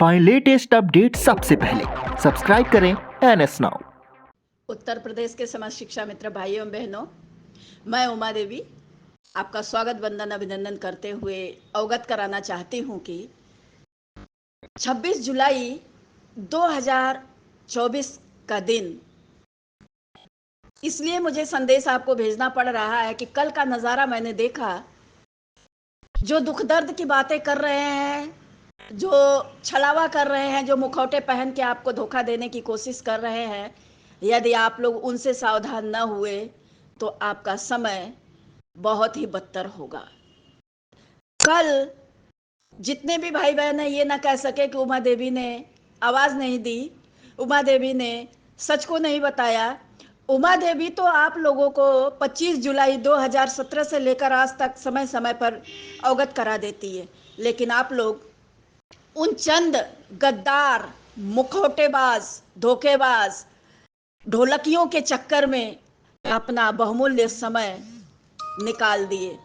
पाएं latest update सबसे पहले। सब्सक्राइब करें एनएस नाउ। उत्तर प्रदेश के समाज शिक्षा मित्र भाइयों एवं बहनों, मैं उमा देवी आपका स्वागत वंदन अभिनंदन करते हुए अवगत कराना चाहती हूं कि 26 जुलाई 2024 का दिन, इसलिए मुझे संदेश आपको भेजना पड़ रहा है कि कल का नज़ारा मैंने देखा। जो दुख दर्द की बातें कर रहे हैं, जो छलावा कर रहे हैं, जो मुखौटे पहन के आपको धोखा देने की कोशिश कर रहे हैं, यदि आप लोग उनसे सावधान न हुए तो आपका समय बहुत ही बदतर होगा। कल जितने भी भाई बहन हैं, ये ना कह सके कि उमा देवी ने आवाज़ नहीं दी, उमा देवी ने सच को नहीं बताया। उमा देवी तो आप लोगों को 25 जुलाई 2017 से लेकर आज तक समय समय पर अवगत करा देती है, लेकिन आप लोग उन चंद गद्दार, मुखौटेबाज, धोखेबाज ढोलकियों के चक्कर में अपना बहुमूल्य समय निकाल दिए।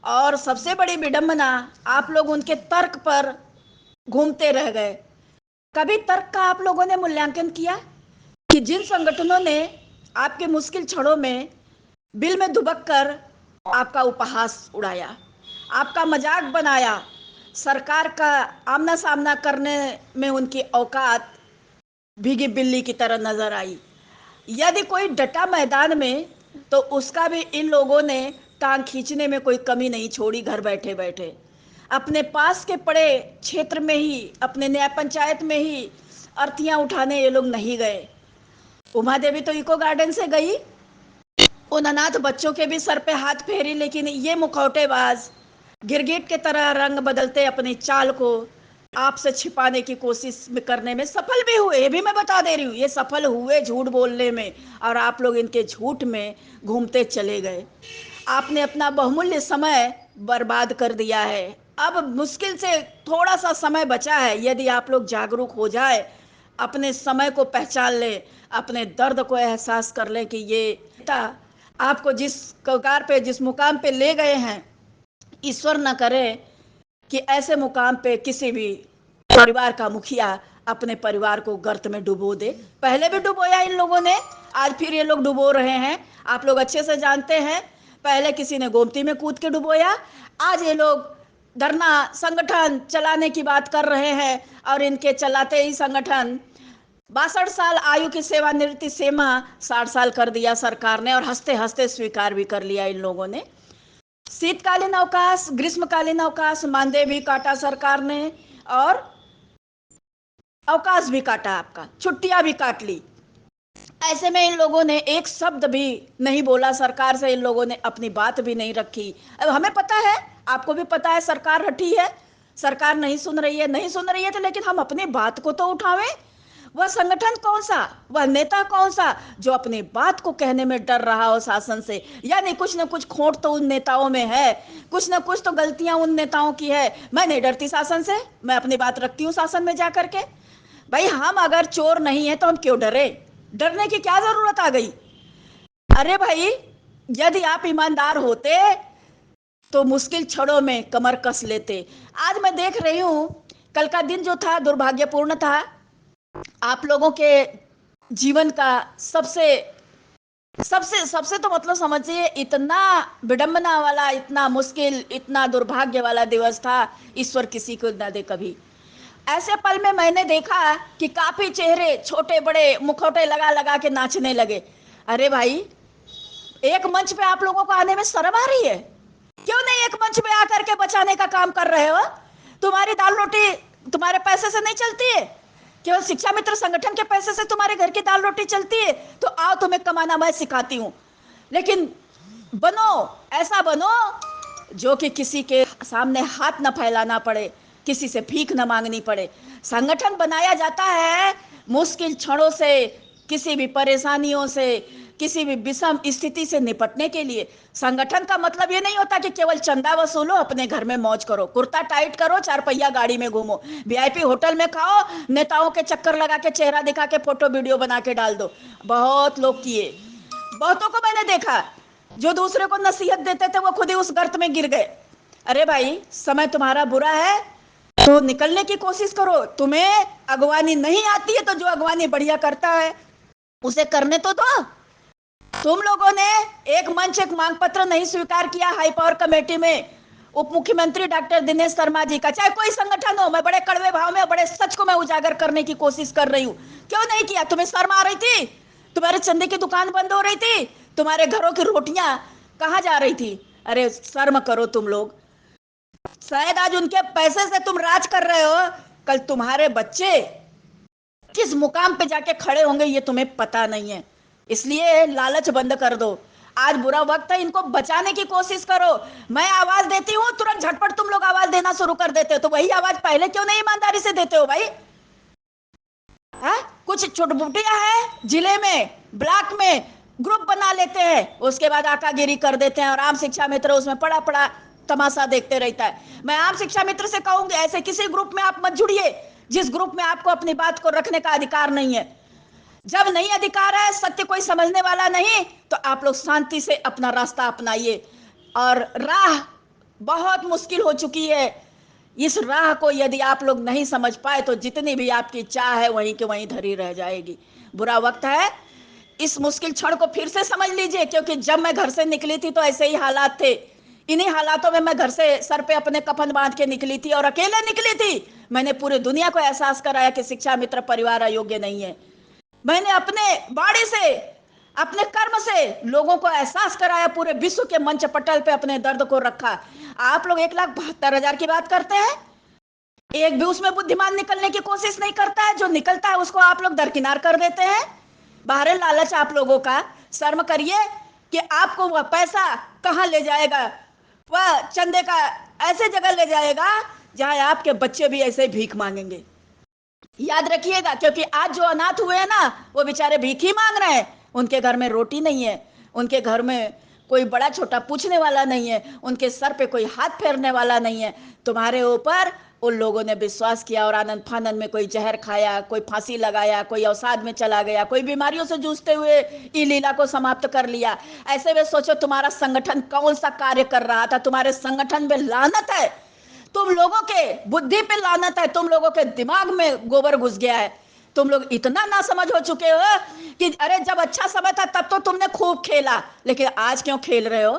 और सबसे बड़ी विडंबना, आप लोग उनके तर्क पर घूमते रह गए। कभी तर्क का आप लोगों ने मूल्यांकन किया कि जिन संगठनों ने आपके मुश्किल क्षणों में बिल में दुबक कर आपका उपहास उड़ाया, आपका मजाक बनाया, सरकार का आमना सामना करने में उनकी औकात भीगी बिल्ली की तरह नजर आई। यदि कोई डटा मैदान में तो उसका भी इन लोगों ने टांग खींचने में कोई कमी नहीं छोड़ी। घर बैठे बैठे अपने पास के पड़े क्षेत्र में ही, अपने न्याय पंचायत में ही अर्थियां उठाने ये लोग नहीं गए। उमा देवी तो इको गार्डन से गई, उन अनाथ बच्चों के भी सर पे हाथ फेरी, लेकिन ये मुखौटेबाज गिरगिट के तरह रंग बदलते अपनी चाल को आपसे छिपाने की कोशिश करने में सफल भी हुए। ये भी मैं बता दे रही हूँ, ये सफल हुए झूठ बोलने में, और आप लोग इनके झूठ में घूमते चले गए। आपने अपना बहुमूल्य समय बर्बाद कर दिया है। अब मुश्किल से थोड़ा सा समय बचा है। यदि आप लोग जागरूक हो जाए, अपने समय को पहचान ले, अपने दर्द को एहसास कर ले कि ये आपको जिस कगार पे, जिस मुकाम पे ले गए हैं, ईश्वर न करे कि ऐसे मुकाम पे किसी भी परिवार का मुखिया अपने परिवार को गर्त में डुबो दे। पहले भी डुबोया इन लोगों ने, आज फिर ये लोग डुबो रहे हैं। आप लोग अच्छे से जानते हैं, पहले किसी ने गोमती में कूद के डुबोया, आज ये लोग धरना संगठन चलाने की बात कर रहे हैं, और इनके चलाते ही संगठन 62 साल आयु की सेवानिवृत्ति सीमा 60 साल कर दिया सरकार ने, और हंसते हंसते स्वीकार भी कर लिया इन लोगों ने। शीतकालीन अवकाश, ग्रीष्मकालीन अवकाश, मानदेय भी काटा सरकार ने, और अवकाश भी काटा, आपका छुट्टियां भी काट ली। ऐसे में इन लोगों ने एक शब्द भी नहीं बोला, सरकार से इन लोगों ने अपनी बात भी नहीं रखी। अब हमें पता है, आपको भी पता है, सरकार हटी है, सरकार नहीं सुन रही है, नहीं सुन रही है, तो लेकिन हम अपनी बात को तो उठावें। वह संगठन कौन सा, वह नेता कौन सा जो अपनी बात को कहने में डर रहा हो शासन से? यानी कुछ न कुछ खोट तो उन नेताओं में है, कुछ न कुछ तो गलतियां उन नेताओं की है। मैं नहीं डरती शासन से, मैं अपनी बात रखती हूँ शासन में जाकर के। भाई, हम अगर चोर नहीं है तो हम क्यों डरे? डरने की क्या जरूरत आ गई? अरे भाई, यदि आप ईमानदार होते तो मुश्किल क्षणों में कमर कस लेते। आज मैं देख रही हूं, कल का दिन जो था दुर्भाग्यपूर्ण था। आप लोगों के जीवन का सबसे सबसे सबसे तो मतलब समझिए, इतना विडंबना वाला, इतना मुश्किल, इतना दुर्भाग्य वाला दिवस था, ईश्वर किसी को ना दे कभी। ऐसे पल में मैंने देखा कि काफी चेहरे छोटे बड़े मुखौटे लगा लगा के नाचने लगे। अरे भाई, एक मंच पे आप लोगों को आने में शर्म आ रही है? क्यों नहीं एक मंच पे आकर के बचाने का काम कर रहे हो? तुम्हारी दाल रोटी तुम्हारे पैसे से नहीं चलती है, केवल शिक्षा मित्र संगठन के पैसे से तुम्हारे घर की दाल रोटी चलती है। तो आओ, तुम्हें कमाना मैं सिखाती हूँ। लेकिन बनो, ऐसा बनो जो कि किसी के सामने हाथ न फैलाना पड़े, किसी से भीख न मांगनी पड़े। संगठन बनाया जाता है मुश्किल क्षणों से, किसी भी परेशानियों से, किसी भी विषम स्थिति से निपटने के लिए। संगठन का मतलब ये नहीं होता कि केवल चंदा वसूलो, अपने घर में मौज करो, कुर्ता टाइट करो, 4 पहिया गाड़ी में घूमो, वीआईपी होटल में खाओ, नेताओं के चक्कर लगा के चेहरा दिखा के फोटो वीडियो बना के डाल दो। बहुत लोग किए, बहुतों को मैंने देखा, जो दूसरे को नसीहत देते थे वो खुद ही उस गर्त में गिर गए। अरे भाई, समय तुम्हारा बुरा है, तो निकलने की कोशिश करो। तुम्हें अगवानी नहीं आती है तो जो अगवानी बढ़िया करता है उसे करने तो दो। तुम लोगों ने एक मंच, एक मांग पत्र नहीं स्वीकार किया हाई पावर कमेटी में उप मुख्यमंत्री डॉक्टर दिनेश शर्मा जी का, चाहे कोई संगठन हो। मैं बड़े कड़वे भाव में, बड़े सच को मैं उजागर करने की कोशिश कर रही हूं। क्यों नहीं किया? तुम्हें शर्म आ रही थी? तुम्हारे चंदे की दुकान बंद हो रही थी? तुम्हारे घरों की रोटियां कहां जा रही थी? अरे शर्म करो तुम लोग। शायद आज उनके पैसे से तुम राज कर रहे हो, कल तुम्हारे बच्चे किस मुकाम पे जाके खड़े होंगे ये तुम्हें पता नहीं है। इसलिए लालच बंद कर दो। आज बुरा वक्त है, इनको बचाने की कोशिश करो। मैं आवाज देती हूँ, तुरंत झटपट तुम लोग आवाज देना शुरू कर देते हो। तो वही आवाज पहले क्यों नहीं ईमानदारी से देते हो भाई? है? कुछ चुटपुटिया है जिले में, ब्लॉक में ग्रुप बना लेते हैं, उसके बाद आकागिरी कर देते हैं और आम शिक्षा मित्र उसमें पड़ा पड़ा तमाशा देखते रहता है। मैं आम शिक्षा मित्र से कहूंगी, ऐसे किसी ग्रुप में आप मत जुड़िए जिस ग्रुप में आपको अपनी बात को रखने का अधिकार नहीं है। जब नहीं अधिकार है, सत्य कोई समझने वाला नहीं, तो आप लोग शांति से अपना रास्ता अपनाइए। और राह बहुत मुश्किल हो चुकी है। इस राह को यदि आप लोग नहीं समझ पाए तो जितनी भी आपकी चाह है वहीं के वहीं धरी रह जाएगी। बुरा वक्त है, इस मुश्किल क्षण को फिर से समझ लीजिए, क्योंकि जब मैं घर से निकली थी तो ऐसे ही हालात थे। इन्हीं हालातों में मैं घर से सर पे अपने कफन बांध के निकली थी और अकेले निकली थी। मैंने पूरे दुनिया को एहसास कराया कि शिक्षा मित्र परिवार अयोग्य नहीं है। मैंने अपने बाड़ी से, अपने कर्म से लोगों को एहसास कराया, पूरे विश्व के मंच पटल पे अपने दर्द को रखा। आप लोग 1,72,000 की बात करते हैं, एक भी उसमें बुद्धिमान निकलने की कोशिश नहीं करता है। जो निकलता है उसको आप लोग दरकिनार कर देते हैं। बाहर लालच आप लोगों का। शर्म करिए कि आपको वह पैसा कहां ले जाएगा, वह चंदे का ऐसे जगह ले जाएगा जहां आपके बच्चे भी ऐसे भीख मांगेंगे। याद रखिएगा, क्योंकि आज जो अनाथ हुए हैं ना, वो बेचारे भीख ही मांग रहे हैं। उनके घर में रोटी नहीं है, उनके घर में कोई बड़ा छोटा पूछने वाला नहीं है, उनके सर पे कोई हाथ फेरने वाला नहीं है। तुम्हारे ऊपर उन लोगों ने विश्वास किया और आनंद फानंद में कोई जहर खाया, कोई फांसी लगाया, कोई अवसाद में चला गया, कोई बीमारियों से जूझते हुए ई लीला को समाप्त कर लिया। ऐसे में सोचो तुम्हारा संगठन कौन सा कार्य कर रहा था। तुम्हारे संगठन में लानत है, तुम लोगों के बुद्धि पे लानत है, तुम लोगों के दिमाग में गोबर घुस गया है। तुम लोग इतना ना समझ हो चुके हो कि अरे जब अच्छा समय था तब तो तुमने खूब खेला, लेकिन आज क्यों खेल रहे हो?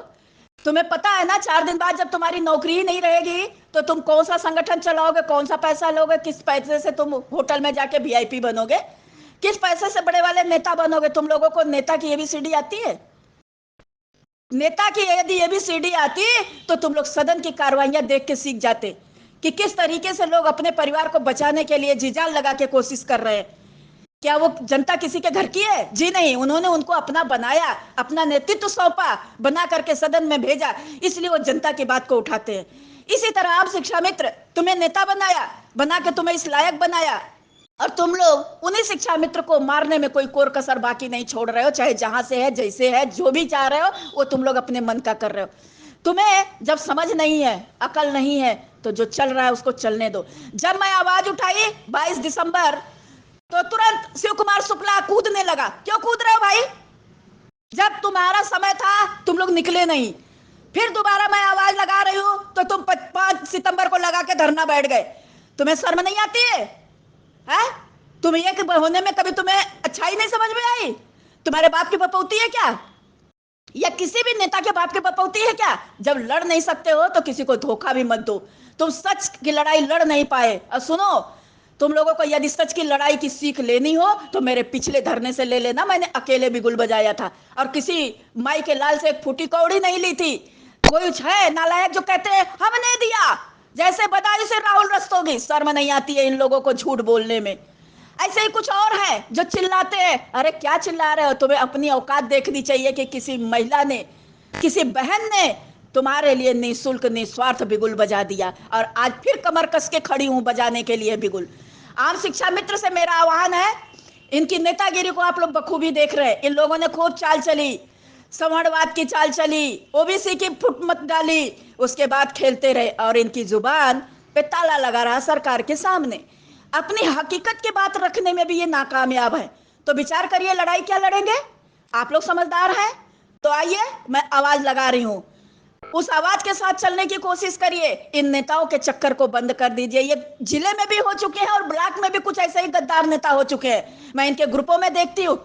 तुम्हें पता है ना 4 दिन बाद जब तुम्हारी नौकरी ही नहीं रहेगी तो तुम कौन सा संगठन चलाओगे, कौन सा पैसा लोगे, किस पैसे से तुम होटल में जाके वीआईपी बनोगे, किस पैसे से बड़े वाले नेता बनोगे? तुम लोगों को नेता की एबीसीडी आती है? नेता की यदि एबीसीडी आती तो तुम लोग सदन की कार्रवाइयां देख के सीख जाते कि किस तरीके से लोग अपने परिवार को बचाने के लिए जी जान लगा के कोशिश कर रहे हैं। क्या वो जनता किसी के घर की है? जी नहीं, उन्होंने उनको अपना बनाया, अपना नेतृत्व सौंपा, बना करके सदन में भेजा, इसलिए वो जनता की बात को उठाते हैं। इसी तरह आप शिक्षा मित्र, तुम्हें नेता बनाया, बना के तुम्हें इस लायक बनाया, और तुम लोग उन्हीं शिक्षा मित्र को मारने में कोई कोर कसर बाकी नहीं छोड़ रहे हो। चाहे जहां से है, जैसे है, जो भी चाह रहे हो वो तुम लोग अपने मन का कर रहे हो। तुम्हें जब समझ नहीं है, अकल नहीं है, तो जो चल रहा है उसको चलने दो। जब मैं आवाज उठाई 22 दिसंबर तो तुरंत शिव कुमार शुक्ला कूदने लगा। क्यों कूद रहे हो भाई? जब तुम्हारा समय था तुम लोग निकले नहीं। फिर दोबारा मैं आवाज लगा रही हूं तो तुम 5 सितंबर को लगा के धरना बैठ गए। तुम्हें शर्म नहीं आती है? तुम ये होने में कभी तुम्हें अच्छाई नहीं समझ में आई? तुम्हारे बाप की बपौती है क्या, या किसी भी नेता के बाप की बपौती है क्या? जब लड़ नहीं सकते हो तो किसी को धोखा भी मत दो। तुम सच की लड़ाई लड़ नहीं पाए। और सुनो, तुम लोगों को यदि सच की लड़ाई की सीख लेनी हो तो मेरे पिछले धरने से ले लेना। मैंने अकेले भी गुल बजाया था और किसी माई के लाल से एक फूटी कौड़ी नहीं ली थी। कोई है नालायक जो कहते हैं हमने दिया, जैसे बदायूं से राहुल रस्तोगी। शर्म नहीं आती है इन लोगों को झूठ बोलने में। ऐसे ही कुछ और हैं जो चिल्लाते हैं। अरे क्या चिल्ला रहे हो? तुम्हें अपनी औकात देखनी चाहिए कि किसी महिला ने, किसी बहन ने तुम्हारे लिए निःशुल्क निस्वार्थ बिगुल बजा दिया और आज फिर कमर कस के खड़ी हूं बजाने के लिए बिगुल। आम शिक्षा मित्र से मेरा आह्वान है, इनकी नेतागिरी को आप लोग बखूबी देख रहे हैं। इन लोगों ने खूब चाल चली, संवरवाद की चाल चली, ओबीसी की फुट मत डाली, उसके बाद खेलते रहे और इनकी जुबान पे ताला लगा रहा सरकार के सामने। अपनी हकीकत की बात रखने में भी ये नाकामयाब है। तो विचार करिए लड़ाई क्या लड़ेंगे? आप लोग समझदार हैं तो आइए, मैं आवाज लगा रही हूं। उस आवाज के साथ चलने की कोशिश करिए। इन नेताओं के चक्कर को बंद कर दीजिए। ये जिले में भी हो चुके हैं और ब्लॉक में भी कुछ ऐसे ही गद्दार नेता हो चुके हैं। मैं इनके ग्रुपों में देखती हूँ,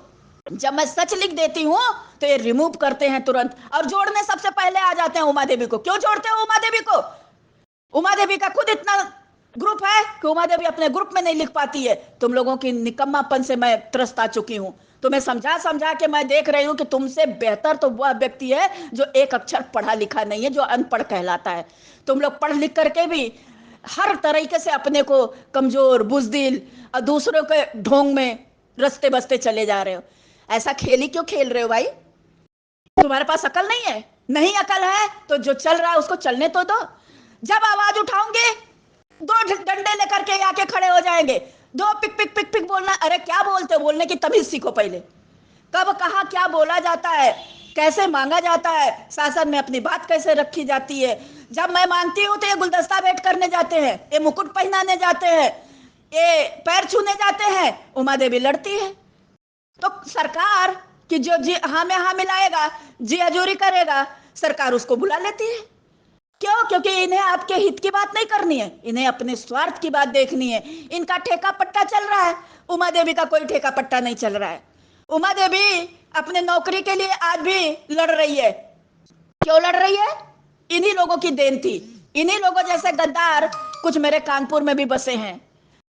जब मैं सच लिख देती हूँ तो ये रिमूव करते हैं तुरंत, और जोड़ने सबसे पहले आ जाते हैं उमा देवी को। क्यों जोड़ते हो उमा देवी को? उमा देवी का खुद इतना ग्रुप है कि उमा देवी अपने ग्रुप में नहीं लिख पाती है। तुम लोगों की निकम्मापन से मैं त्रस्त आ चुकी हूं। तुम्हें समझा समझा के मैं देख रही हूं कि तुमसे बेहतर तो वह व्यक्ति है जो एक अक्षर पढ़ा लिखा नहीं है, जो अनपढ़ कहलाता है। तुम लोग पढ़ लिख करके भी हर तरीके से अपने को कमजोर, बुजदिल और दूसरों के ढोंग में रस्ते बसते चले जा रहे हो। ऐसा खेल ही क्यों खेल रहे हो भाई? तुम्हारे पास अकल नहीं है? नहीं अकल है तो जो चल रहा है उसको चलने तो दो। जब आवाज उठाओगे दो डंडे लेकर के आके खड़े हो जाएंगे, दो पिक पिक पिक पिक बोलना। अरे क्या बोलते हो? बोलने की तमीज सीखो पहले। कब कहा क्या बोला जाता है, कैसे मांगा जाता है, शासन में अपनी बात कैसे रखी जाती है। जब मैं मांगती हूं तो ये गुलदस्ता भेंट करने जाते हैं, ये मुकुट पहनाने जाते हैं, ये पैर छूने जाते हैं। उमा देवी लड़ती है तो सरकार कि जो जी हाँ में हाँ मिलाएगा, जी हजूरी करेगा, सरकार उसको बुला लेती है। क्यों? क्योंकि इन्हें आपके हित की बात नहीं करनी है, इन्हें अपने स्वार्थ की बात देखनी है। इनका ठेका पट्टा चल रहा है, उमा देवी का कोई ठेका पट्टा नहीं चल रहा है। उमा देवी अपने नौकरी के लिए आज भी लड़ रही है। क्यों लड़ रही है? इन्हीं लोगों की देन थी। इन्हीं लोगों जैसे गद्दार कुछ मेरे कानपुर में भी बसे हैं।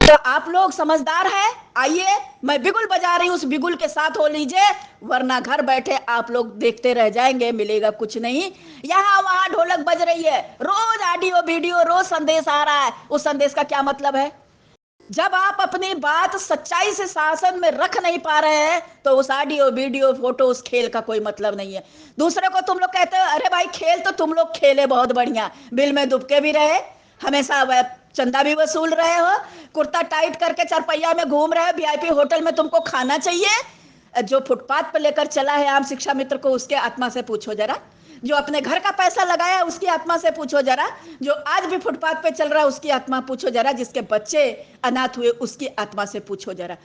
तो आप लोग समझदार हैं, आइए मैं बिगुल बजा रही हूं, उस बिगुल के साथ हो लीजिए, वरना घर बैठे आप लोग देखते रह जाएंगे, मिलेगा कुछ नहीं। यहां वहां ढोलक बज रही है, रोज ऑडियो वीडियो, रोज संदेश आ रहा है। उस संदेश का क्या मतलब है? जब आप अपनी बात सच्चाई से शासन में रख नहीं पा रहे हैं तो उस ऑडियो वीडियो फोटो उस खेल का कोई मतलब नहीं है। दूसरे को तुम लोग कहते हो अरे भाई खेल तो तुम लोग खेले बहुत बढ़िया, बिल में दुबके भी रहे, हमेशा चंदा भी वसूल रहे हो, कुर्ता टाइट करके चरपैया में घूम रहे हो, वीआईपी होटल में तुमको खाना चाहिए। जो फुटपाथ पर लेकर चला है आम शिक्षा मित्र को, उसके आत्मा से पूछो जरा। जो अपने घर का पैसा लगाया उसकी आत्मा से पूछो जरा। जो आज भी फुटपाथ पे चल रहा है उसकी आत्मा पूछो जरा। जिसके बच्चे अनाथ हुए उसकी आत्मा से पूछो जरा।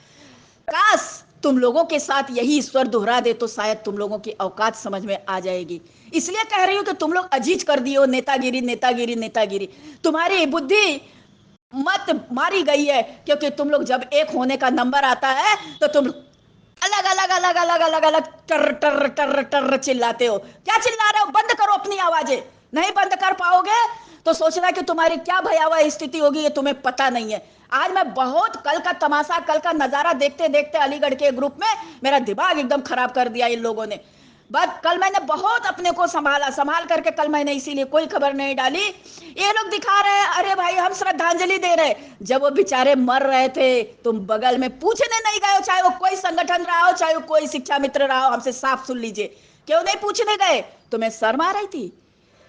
काश तुम लोगों के साथ यही ईश्वर दोहरा दे तो शायद तुम लोगों की औकात समझ में आ जाएगी। इसलिए कह रही हूं कि तुम लोग अजीज कर दियो नेतागिरी नेतागिरी नेतागिरी। तुम्हारी बुद्धि मत मारी गई है, क्योंकि तुम लोग जब एक होने का नंबर आता है तो तुम अलग अलग अलग अलग अलग अलग टर टर टर टर चिल्लाते हो। क्या चिल्ला रहे हो? बंद करो अपनी आवाजें। नहीं बंद कर पाओगे तो सोचना कि तुम्हारी क्या भयावह स्थिति होगी ये तुम्हें पता नहीं है। आज मैं बहुत कल का तमाशा, कल का नजारा देखते देखते अलीगढ़ के ग्रुप में मेरा दिमाग एकदम खराब कर दिया इन लोगों ने। बस कल मैंने बहुत अपने को संभाल करके कल मैंने इसीलिए कोई खबर नहीं डाली। ये लोग दिखा रहे हैं अरे भाई हम श्रद्धांजलि दे रहे, जब वो बेचारे मर रहे थे तुम बगल में पूछने नहीं गए हो। चाहे वो कोई संगठन रहा हो, चाहे वो कोई शिक्षा मित्र रहा हो, हमसे साफ सुन लीजिए, क्यों नहीं पूछने गए? तुम्हें शर्म आ रही थी?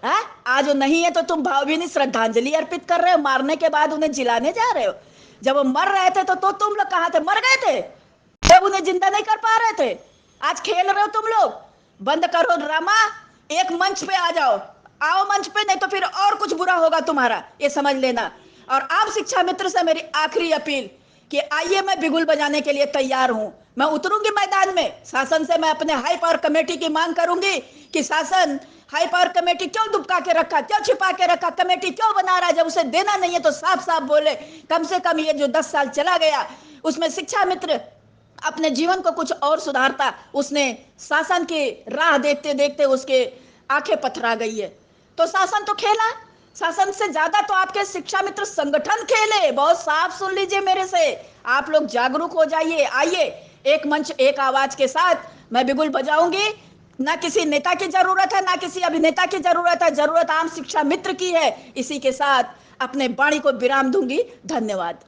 है आज वो नहीं है तो तुम भावभीनी श्रद्धांजलि अर्पित कर रहे हो, मारने के बाद उन्हें जिलाने जा रहे हो। जब वो मर रहे थे तो तुम लोग कहां थे? मर गए थे जब उन्हें जिंदा नहीं कर पा रहे थे। आज खेल रहे हो तुम लोग। बंद करो ड्रामा, एक मंच पे आ जाओ। आओ मंच पे, नहीं तो फिर और कुछ बुरा होगा तुम्हारा, ये समझ लेना। और आप शिक्षा मित्र से मेरी आखिरी अपील कि आइए, मैं बिगुल बजाने के लिए तैयार हूं। मैं उतरूंगी मैदान में, शासन से मैं अपने हाई पावर कमेटी की मांग करूंगी कि शासन हाई पावर कमेटी क्यों दुबका के रखा, क्यों छिपा के रखा, कमेटी क्यों बना रहा है? जब उसे देना नहीं है तो साफ साफ बोले। कम से कम ये जो 10 साल चला गया उसमें शिक्षा मित्र अपने जीवन को कुछ और सुधारता। उसने शासन की राह देखते देखते उसके आंखें पथरा गई है। तो शासन तो खेला, शासन से ज्यादा तो आपके शिक्षा मित्र संगठन खेले। बहुत साफ सुन लीजिए मेरे से, आप लोग जागरूक हो जाइए। आइए एक मंच एक आवाज के साथ मैं बिगुल बजाऊंगी। ना किसी नेता की जरूरत है, ना किसी अभिनेता की जरूरत है, जरूरत आम शिक्षा मित्र की है। इसी के साथ अपने वाणी को विराम दूंगी। धन्यवाद।